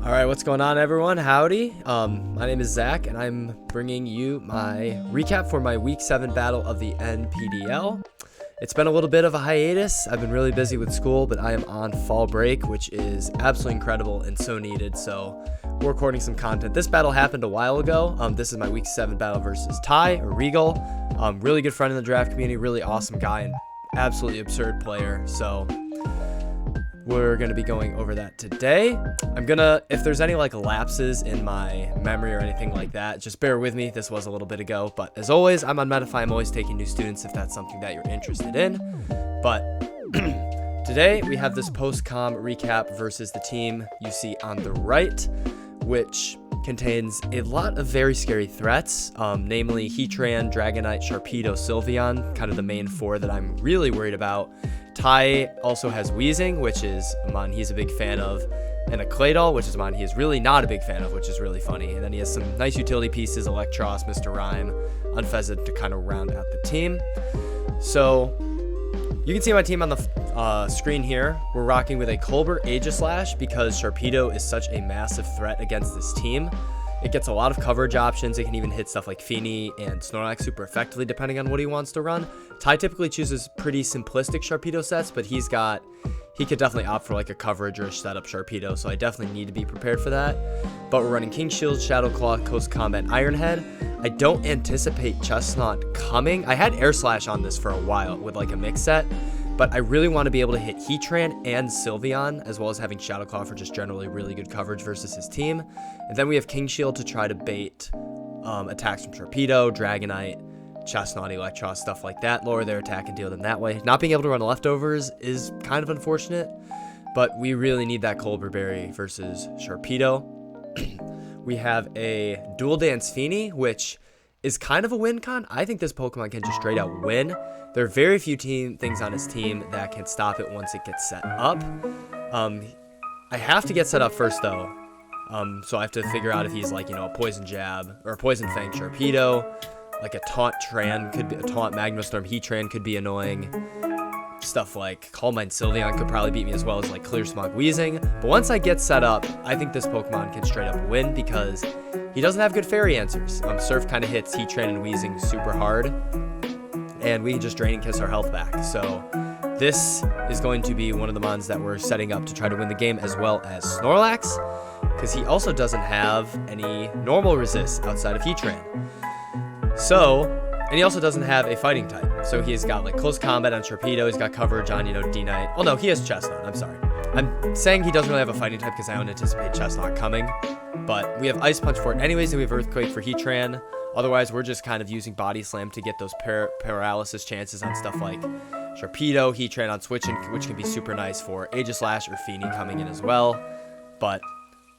All right, what's going on, everyone? Howdy. My name is Zach, and I'm bringing you my recap for my Week 7 battle of the Npdl. It's been a little bit of a hiatus. I've been really busy with school, but I am on fall break, which is absolutely incredible and so needed, so we're recording some content. This battle happened a while ago. This is my Week 7 battle versus Ty, or Regall. Really good friend in the draft community, really awesome guy, and absolutely absurd player, so we're going to be going over that today. If there's any lapses in my memory or anything like that, just bear with me. This was a little bit ago, but as always, I'm on Medify. I'm always taking new students if that's something that you're interested in. But today we have this post-com recap versus the team you see on the right, which contains a lot of very scary threats, namely Heatran, Dragonite, Sharpedo, Sylveon, kind of the main four that I'm really worried about. Ty also has Weezing, which is a mon he's a big fan of, and a Claydol, which is a mon he is really not a big fan of, which is really funny. And then he has some nice utility pieces, Electros, Mr. Rhyme, Unfezed to kind of round out the team. So you can see my team on the screen here. We're rocking with a Colbert Aegislash because Sharpedo is such a massive threat against this team. It gets a lot of coverage options. It can even hit stuff like Feeny and Snorlax super effectively depending on what he wants to run. Ty typically chooses pretty simplistic Sharpedo sets, but he could definitely opt for a coverage or a setup Sharpedo, so I definitely need to be prepared for that. But we're running King Shield, Shadow Claw, Coast Combat, Iron Head. I don't anticipate Chestnut coming. I had Air Slash on this for a while with a mix set, but I really want to be able to hit Heatran and Sylveon, as well as having Shadow Claw for just generally really good coverage versus his team. And then we have King Shield to try to bait attacks from Sharpedo, Dragonite, Chestnut, Electros, stuff like that, lower their attack and deal them that way. Not being able to run leftovers is kind of unfortunate, but we really need that Colbert Berry versus Sharpedo. We have a Dual Dance Feeny, which is kind of a win con. I think this Pokemon can just straight out win. There are very few things on his team that can stop it once it gets set up. I have to get set up first though. So I have to figure out if he's a Poison Jab or a Poison Fang Sharpedo. A Taunt Tran could be a Taunt Magmastorm Heatran could be annoying. Stuff like Calm Mind Sylveon could probably beat me, as well as Clear Smog Weezing. But once I get set up, I think this Pokemon can straight up win because he doesn't have good fairy answers. Surf kind of hits Heatran and Weezing super hard, and we can just Drain and Kiss our health back. So this is going to be one of the mons that we're setting up to try to win the game, as well as Snorlax, because he also doesn't have any normal resists outside of Heatran. And he also doesn't have a fighting type. So he's got Close Combat on Sharpedo, he's got coverage on, D-Knight. Oh no, he has Chestnut, I'm sorry. I'm saying he doesn't really have a fighting type because I don't anticipate Chestnut coming. But we have Ice Punch for it anyways, and we have Earthquake for Heatran. Otherwise, we're just kind of using Body Slam to get those paralysis chances on stuff like Sharpedo, Heatran on switching, which can be super nice for Aegislash or Feeny coming in as well. But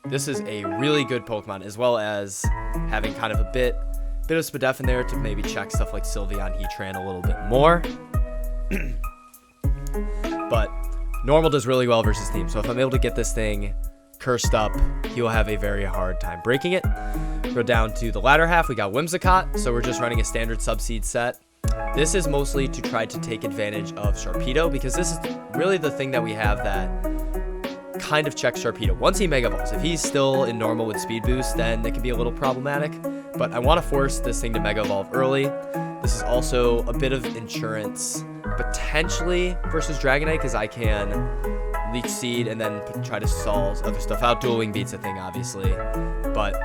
this is a really good Pokemon, as well as having kind of a bit of Spadef in there to maybe check stuff like Sylveon, Heatran a little bit more. But normal does really well versus team, so if I'm able to get this thing cursed up, he will have a very hard time breaking it. Go down to the latter half, we got Whimsicott, so we're just running a standard Subseed set. This is mostly to try to take advantage of Sharpedo, because this is really the thing that we have that kind of checks Sharpedo. Once he Mega Evolves, if he's still in normal with Speed Boost, then it can be a little problematic. But I want to force this thing to Mega Evolve early. This is also a bit of insurance, potentially, versus Dragonite, because I can Leech Seed and then try to stall other stuff out. Dual Wing beats a thing, obviously. But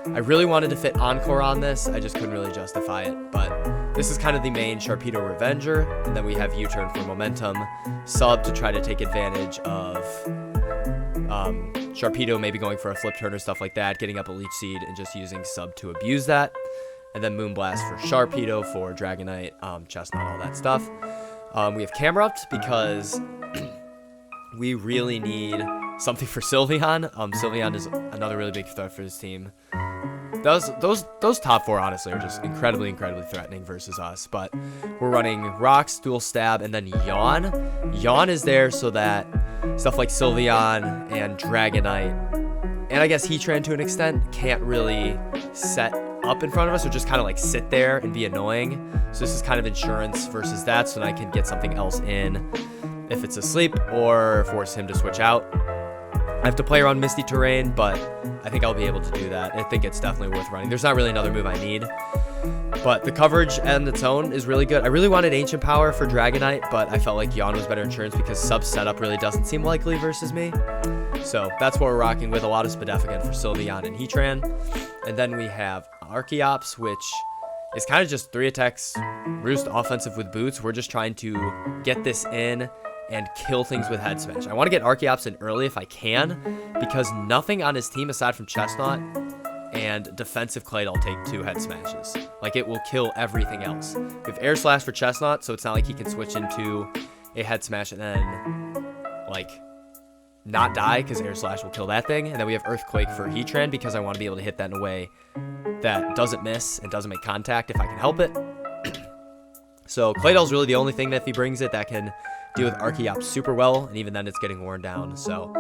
I really wanted to fit Encore on this. I just couldn't really justify it. But this is kind of the main Sharpedo Revenger. And then we have U-Turn for Momentum. Sub to try to take advantage of Sharpedo maybe going for a flip turn or stuff like that, getting up a Leech Seed and just using Sub to abuse that. And then Moonblast for Sharpedo, for Dragonite, Chestnut, all that stuff. We have Camerupt because we really need something for Sylveon. Sylveon is another really big threat for his team. Those top four, honestly, are just incredibly threatening versus us. But we're running Rocks, Dual Stab, and then Yawn. Yawn is there so that stuff like Sylveon and Dragonite, and I guess Heatran to an extent, can't really set up in front of us or just kind of sit there and be annoying. So this is kind of insurance versus that, so then I can get something else in if it's asleep or force him to switch out. I have to play around Misty Terrain, but I think I'll be able to do that. I think it's definitely worth running. There's not really another move I need, but the coverage on its own is really good. I really wanted Ancient Power for Dragonite, but I felt like Yawn was better insurance because sub setup really doesn't seem likely versus me. So that's what we're rocking with. A lot of Spadefficant for Sylveon and Heatran. And then we have Archeops, which is kind of just 3 attacks, Roost offensive with boots. We're just trying to get this in and kill things with Head Smash. I want to get Archeops in early if I can, because nothing on his team aside from Chestnut and defensive Claydol take 2 Head Smashes. Like, it will kill everything else. We have Air Slash for Chestnut, so it's not like he can switch into a Head Smash and then, like, not die, because Air Slash will kill that thing. And then we have Earthquake for Heatran, because I want to be able to hit that in a way that doesn't miss and doesn't make contact if I can help it. So Claydol's really the only thing that if he brings it that can deal with Archeops super well, and even then it's getting worn down. So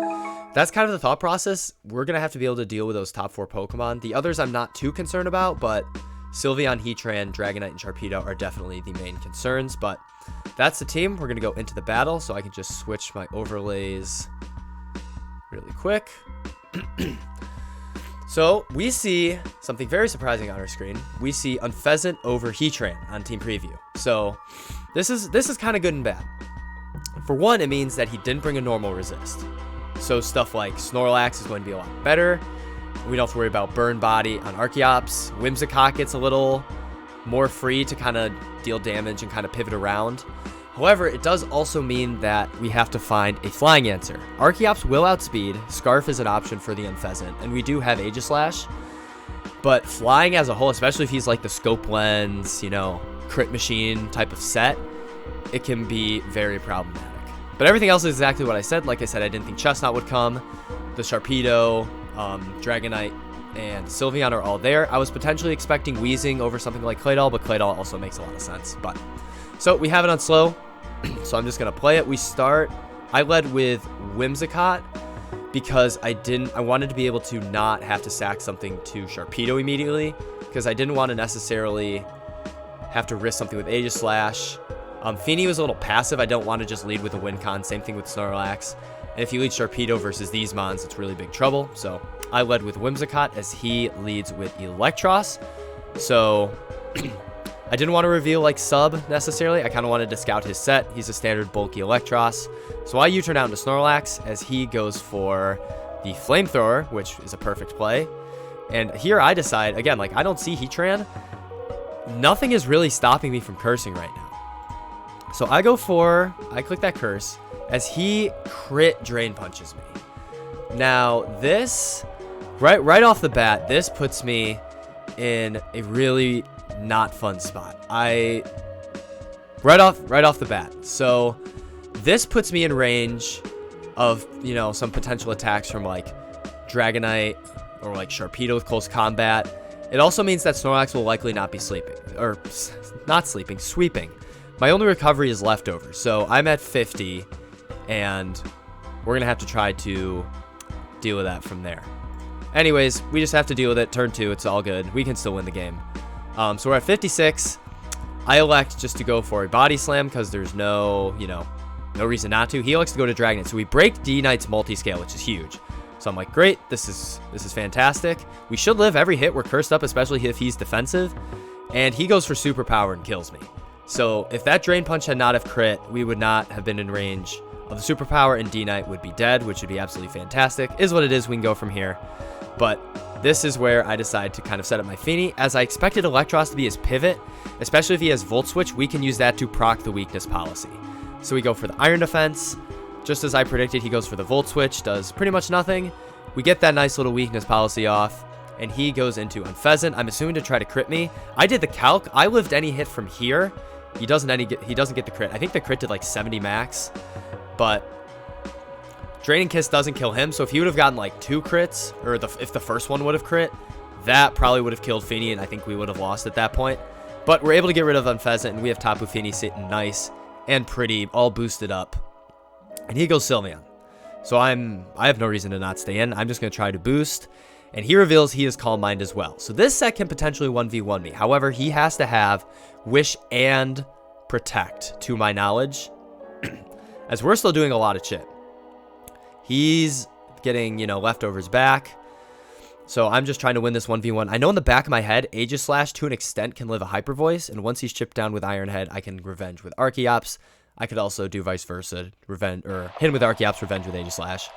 that's kind of the thought process. We're going to have to be able to deal with those top 4 Pokemon. The others I'm not too concerned about, but Sylveon, Heatran, Dragonite, and Sharpedo are definitely the main concerns. But that's the team. We're going to go into the battle, so I can just switch my overlays really quick. So we see something very surprising on our screen. We see Unfezant over Heatran on Team Preview. So this is kind of good and bad. For one, it means that he didn't bring a normal resist. So stuff like Snorlax is going to be a lot better. We don't have to worry about Burn Body on Archeops. Whimsicott gets a little more free to kind of deal damage and kind of pivot around. However, it does also mean that we have to find a flying answer. Archeops will outspeed. Scarf is an option for the Unfezant, and we do have Aegislash. But flying as a whole, especially if he's like the Scope Lens, you know, Crit Machine type of set, it can be very problematic. But everything else is exactly what I said. Like I said, I didn't think Chestnut would come. The Sharpedo, Dragonite, and Sylveon are all there. I was potentially expecting Weezing over something like Claydol, but Claydol also makes a lot of sense. But so we have it on slow, so I'm just going to play it. I led with Whimsicott because I wanted to be able to not have to sack something to Sharpedo immediately, because I didn't want to necessarily have to risk something with Aegislash. Feeny was a little passive. I don't want to just lead with a win con. Same thing with Snorlax. And if you lead Sharpedo versus these mons, it's really big trouble. So I led with Whimsicott as he leads with Electros. So I didn't want to reveal like sub necessarily. I kind of wanted to scout his set. He's a standard bulky Electros. So I U-turn out into Snorlax as he goes for the Flamethrower, which is a perfect play. And here I decide, again, like I don't see Heatran. Nothing is really stopping me from cursing right now. So I click that curse as he crit Drain Punches me. Now this, right off the bat, this puts me in a really not fun spot. Right off the bat. So this puts me in range of, you know, some potential attacks from like Dragonite or like Sharpedo with close combat. It also means that Snorlax will likely not be sleeping, or not sleeping, sweeping. My only recovery is leftover, so I'm at 50, and we're going to have to try to deal with that from there. Anyways, we just have to deal with it. Turn 2, it's all good. We can still win the game. So we're at 56. I elect just to go for a Body Slam because there's no reason not to. He elects to go to Dragonite, so we break D-Knight's multi-scale, which is huge. So I'm like, great, this is fantastic. We should live every hit. We're cursed up, especially if he's defensive. And he goes for Superpower and kills me. So if that Drain Punch had not have crit, we would not have been in range of the Superpower, and D-Knight would be dead, which would be absolutely fantastic. Is what it is. We can go from here. But this is where I decide to kind of set up my Feeny, as I expected Electros to be his pivot, especially if he has Volt Switch. We can use that to proc the weakness policy. So we go for the Iron Defense. Just as I predicted, he goes for the Volt Switch, does pretty much nothing. We get that nice little weakness policy off, and he goes into Unfezant. I'm assuming to try to crit me. I did the calc. I lived any hit from here. He doesn't get the crit. I think the crit did like 70 max, but Draining Kiss doesn't kill him. So if he would have gotten like 2 crits, or if the first one would have crit, that probably would have killed Feeny, and I think we would have lost at that point. But we're able to get rid of Unfezant, and we have Tapu Fini sitting nice and pretty, all boosted up. And he goes Sylveon. So I have no reason to not stay in. I'm just going to try to boost. And he reveals he has Calm Mind as well. So this set can potentially 1v1 me. However, he has to have Wish and Protect, to my knowledge. As we're still doing a lot of shit. He's getting, you know, leftovers back. So I'm just trying to win this 1v1. I know in the back of my head, Aegislash to an extent can live a Hyper Voice, and once he's chipped down with Iron Head, I can revenge with Archeops. I could also do vice versa, revenge or hit him with Archeops, revenge with Aegislash.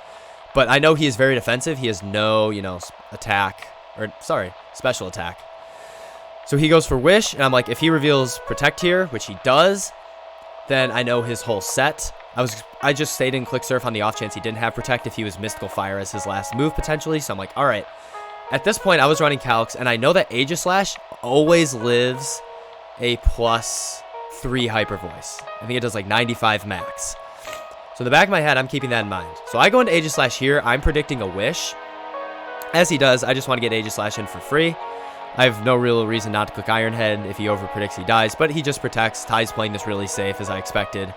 But I know he is very defensive. He has no, you know, special attack. So he goes for Wish, and I'm like, if he reveals Protect here, which he does, then I know his whole set. I just stayed in Click Surf on the off chance he didn't have Protect if he was Mystical Fire as his last move potentially. So I'm like, all right. At this point, I was running Calx, and I know that Aegislash always lives a +3 Hyper Voice. I think it does like 95 max. So in the back of my head, I'm keeping that in mind. So I go into Aegislash here. I'm predicting a Wish. As he does, I just want to get Aegislash in for free. I have no real reason not to click Iron Head. If he overpredicts, he dies, but he just protects. Ty's playing this really safe, as I expected.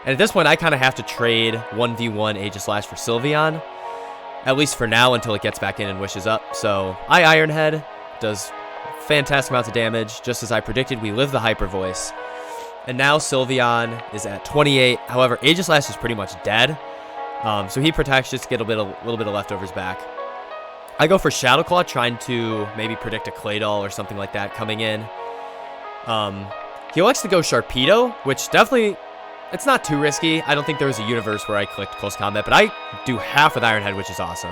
And at this point, I kind of have to trade 1v1 Aegislash for Sylveon. At least for now, until it gets back in and wishes up. So I Iron Head, does fantastic amounts of damage. Just as I predicted, we live the Hyper Voice. And now Sylveon is at 28. However, Aegislash is pretty much dead. So he protects just to get a little bit of leftovers back. I go for Shadow Claw, trying to maybe predict a Claydol or something like that coming in. He likes to go Sharpedo, which definitely... It's not too risky. I don't think there was a universe where I clicked Close Combat, but I do half with Iron Head, which is awesome.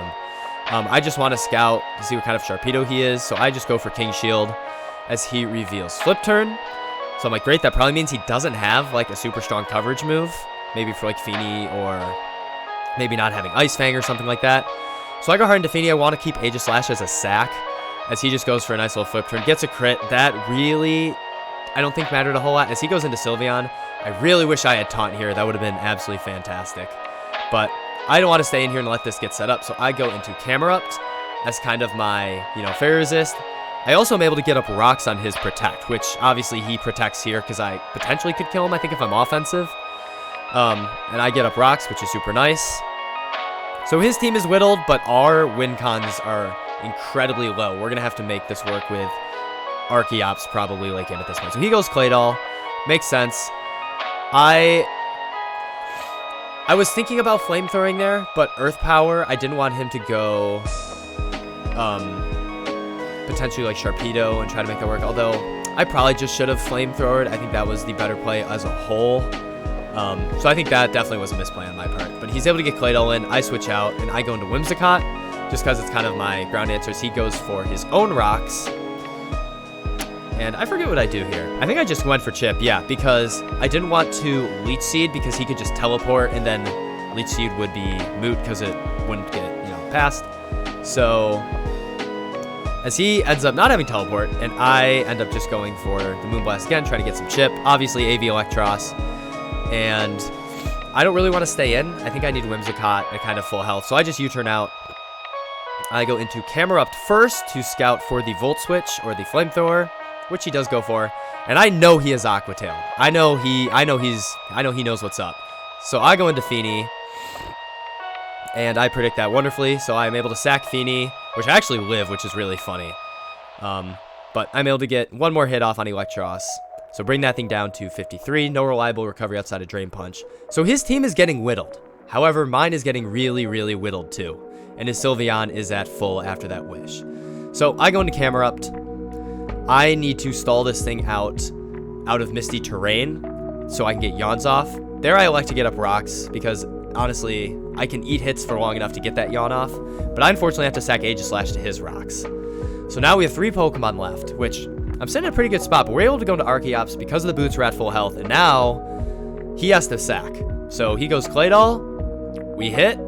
I just want to scout to see what kind of Sharpedo he is, so I just go for King Shield as he reveals Flip Turn. So I'm like, great, that probably means he doesn't have like a super strong coverage move, maybe for like Feeny or maybe not having Ice Fang or something like that. So I go hard into Feeny. I want to keep Aegislash as a sack as he just goes for a nice little Flip Turn, gets a crit. That really, I don't think mattered a whole lot. As he goes into Sylveon, I really wish I had Taunt here. That would have been absolutely fantastic. But I don't want to stay in here and let this get set up, so I go into Camerupt as kind of my, you know, fair resist. I also am able to get up rocks on his Protect, which obviously he protects here because I potentially could kill him, I think, if I'm offensive. And I get up rocks, which is super nice. So his team is whittled, but our win cons are incredibly low. We're going to have to make this work with Archeops probably late game at this point. So he goes Claydol. Makes sense. I was thinking about flamethrowing there, but Earth Power, I didn't want him to go potentially like Sharpedo and try to make that work, although I probably just should have flamethrowered. I think that was the better play as a whole. So I think that definitely was a misplay on my part. But he's able to get Claydol in, I switch out, and I go into Whimsicott, just because it's kind of my ground answers. He goes for his own rocks. And I forget what I do here. I think I just went for Chip, yeah, because I didn't want to Leech Seed because he could just teleport and then Leech Seed would be moot because it wouldn't get, you know, passed. So as he ends up not having teleport and I end up just going for the Moonblast again, trying to get some Chip. Obviously AV Electros. And I don't really want to stay in. I think I need Whimsicott at kind of full health. So I just U-turn out. I go into Camerupt first to scout for the Volt Switch or the Flamethrower, which he does go for, and I know he has Aqua Tail. I know he knows what's up. So I go into Feeny, and I predict that wonderfully. So I'm able to sack Feeny, which I actually live, which is really funny. But I'm able to get one more hit off on Electros. So bring that thing down to 53. No reliable recovery outside of Drain Punch. So his team is getting whittled. However, mine is getting really, really whittled too. And his Sylveon is at full after that Wish. So I go into Camerupt. I need to stall this thing out of Misty Terrain so I can get Yawns off. There I elect to get up rocks because, honestly, I can eat hits for long enough to get that Yawn off. But I unfortunately have to sack Aegislash to his rocks. So now we have 3 Pokemon left, which I'm sitting in a pretty good spot. But we're able to go into Archeops because of the boots. We're at full health. And now he has to sack. So he goes Claydol. We hit.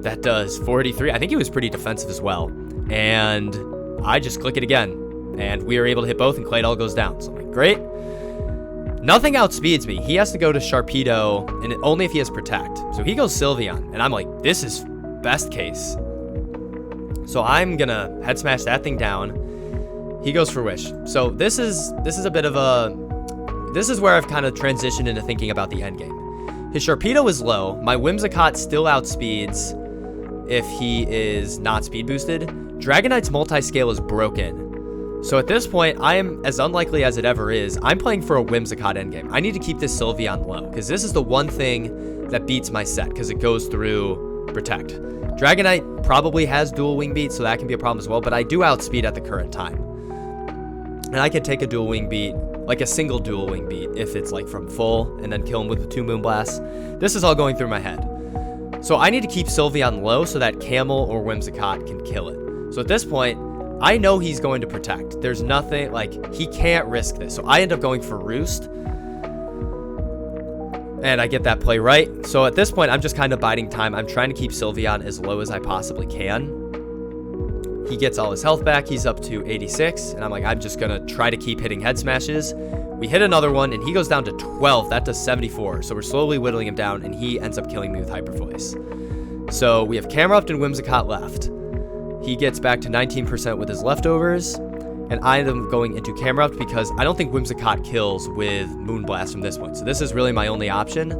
That does 43. I think he was pretty defensive as well. And I just click it again. And we are able to hit both, and Claydol goes down. So I'm like, great. Nothing outspeeds me. He has to go to Sharpedo, and only if he has Protect. So he goes Sylveon, and I'm like, this is best case. So I'm going to head smash that thing down. He goes for Wish. So this is a bit of a... This is where I've kind of transitioned into thinking about the end game. His Sharpedo is low. My Whimsicott still outspeeds if he is not speed boosted. Dragonite's multi-scale is broken. So at this point, I am, as unlikely as it ever is, I'm playing for a Whimsicott endgame. I need to keep this Sylveon low, because this is the one thing that beats my set, because it goes through Protect. Dragonite probably has dual wing beat, so that can be a problem as well, but I do outspeed at the current time. And I can take a dual wing beat, like a single dual wing beat, if it's like from full, and then kill him with the 2 Moonblasts. This is all going through my head. So I need to keep Sylveon low so that Camel or Whimsicott can kill it. So at this point, I know he's going to protect. There's nothing, like, he can't risk this. So I end up going for Roost. And I get that play right. So at this point, I'm just kind of biding time. I'm trying to keep Sylveon as low as I possibly can. He gets all his health back. He's up to 86. And I'm like, I'm just going to try to keep hitting head smashes. We hit another one, and he goes down to 12. That does 74. So we're slowly whittling him down, and he ends up killing me with Hyper Voice. So we have Camerupt and Whimsicott left. He gets back to 19% with his leftovers. And I am going into Camerupt because I don't think Whimsicott kills with Moonblast from this point. So this is really my only option.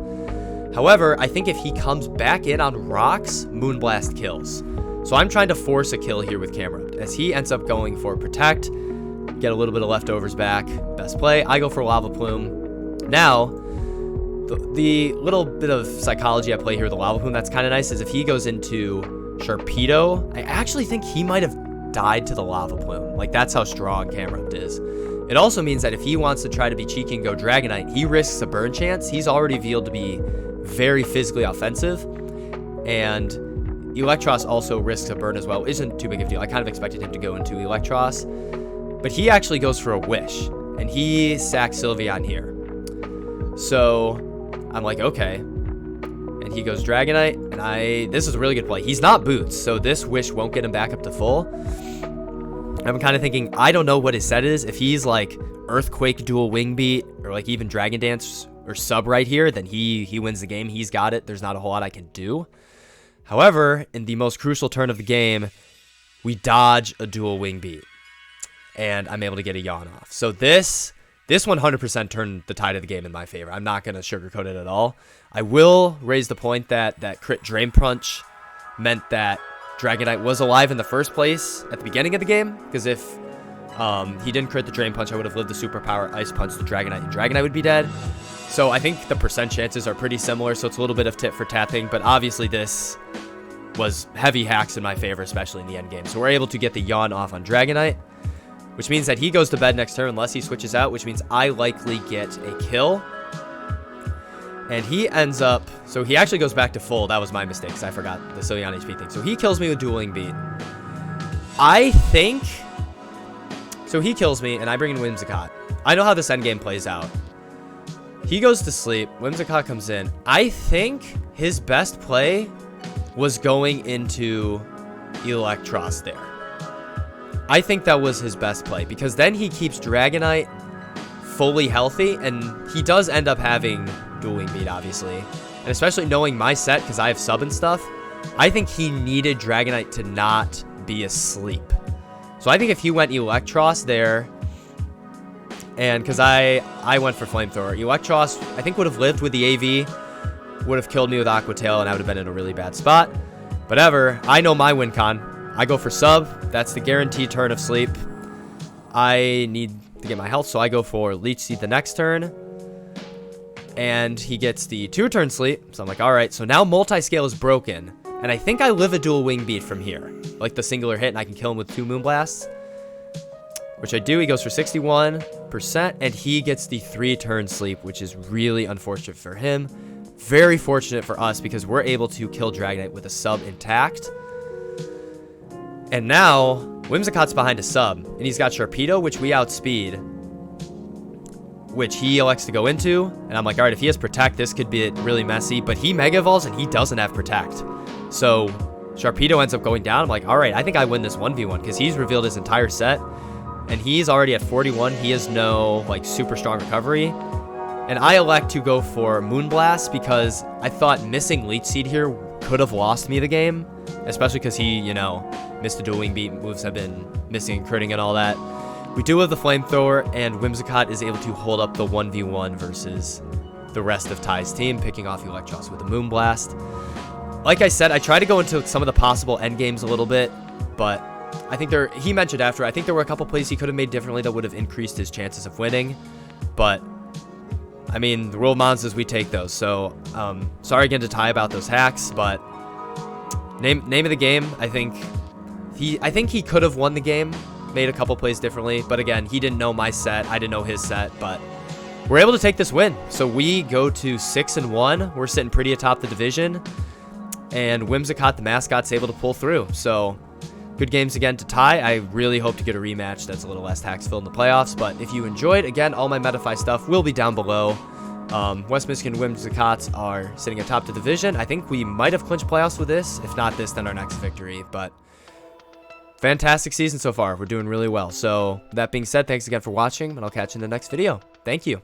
However, I think if he comes back in on rocks, Moonblast kills. So I'm trying to force a kill here with Camerupt as he ends up going for Protect. Get a little bit of leftovers back. Best play. I go for Lava Plume. Now, the little bit of psychology I play here with the Lava Plume that's kind of nice is if he goes into Sharpedo, I actually think he might have died to the Lava Plume. Like, that's how strong Camerupt is. It also means that if he wants to try to be cheeky and go Dragonite, he risks a burn chance. He's already revealed to be very physically offensive, and Electros also risks a burn as well. Isn't too big of a deal. I kind of expected him to go into Electros, but he actually goes for a Wish, and he sacks Sylveon here. So I'm like, okay. And he goes Dragonite, and this is a really good play. He's not Boots, so this Wish won't get him back up to full. I'm kind of thinking, I don't know what his set is. If he's like Earthquake dual wing beat, or like even Dragon Dance or sub right here, then he wins the game. He's got it. There's not a whole lot I can do. However, in the most crucial turn of the game, we dodge a dual wing beat, and I'm able to get a yawn off. So this 100% turned the tide of the game in my favor. I'm not going to sugarcoat it at all. I will raise the point that that crit Drain Punch meant that Dragonite was alive in the first place at the beginning of the game, because if he didn't crit the Drain Punch, I would have lived the superpower Ice Punch to Dragonite, and Dragonite would be dead. So I think the percent chances are pretty similar, so it's a little bit of tit for tat thing, but obviously this was heavy hacks in my favor, especially in the end game. So we're able to get the yawn off on Dragonite, which means that he goes to bed next turn unless he switches out, which means I likely get a kill. And he ends up, so he actually goes back to full. That was my mistake, because I forgot the Sylveon HP thing. So he kills me with Dueling Beat. I think, so he kills me, and I bring in Whimsicott. I know how this endgame plays out. He goes to sleep, Whimsicott comes in. I think his best play was going into Electros there. I think that was his best play, because then he keeps Dragonite fully healthy, and he does end up having Dueling Beat, obviously. And especially knowing my set, because I have sub and stuff, I think he needed Dragonite to not be asleep. So I think if he went Electros there, and because I went for Flamethrower, Electros, I think would have lived with the AV, would have killed me with Aqua Tail, and I would have been in a really bad spot. But ever, I know my win con. I go for sub. That's the guaranteed turn of sleep. I need to get my health, so I go for Leech Seed the next turn. And he gets the 2-turn sleep. So I'm like, all right, so now multi-scale is broken. And I think I live a dual wing beat from here. Like the singular hit, and I can kill him with 2 Moonblasts. Which I do. He goes for 61%, and he gets the 3-turn sleep, which is really unfortunate for him. Very fortunate for us, because we're able to kill Dragonite with a sub intact. And now, Whimsicott's behind a sub, and he's got Sharpedo, which we outspeed, which he elects to go into, and I'm like, all right, if he has Protect, this could be really messy, but he Mega Evolves, and he doesn't have Protect. So, Sharpedo ends up going down. I'm like, all right, I think I win this 1v1, because he's revealed his entire set, and he's already at 41. He has no, like, super strong recovery, and I elect to go for Moonblast, because I thought missing Leech Seed here could have lost me the game, especially because he, you know, missed the Dueling Beat, moves have been missing and critting and all that. We do have the Flamethrower, and Whimsicott is able to hold up the 1v1 versus the rest of Ty's team, picking off Electros with the Moonblast. Like I said, I tried to go into some of the possible endgames a little bit, but I think he mentioned after, I think there were a couple plays he could have made differently that would have increased his chances of winning, but I mean, the rule of Mons is we take those, so sorry again to Ty about those hacks, but Name of the game, I think he could have won the game, made a couple plays differently, but again, he didn't know my set, I didn't know his set, but we're able to take this win. So we go to 6-1. We're sitting pretty atop the division, and Whimsicott, the mascot's able to pull through. So good games again to tie. I really hope to get a rematch that's a little less tax-filled in the playoffs, but if you enjoyed, again, all my Metafy stuff will be down below. West Michigan Whimsicotts are sitting atop the division. I think we might have clinched playoffs with this. If not this, then our next victory. But fantastic season so far. We're doing really well. So that being said, thanks again for watching, and I'll catch you in the next video. Thank you.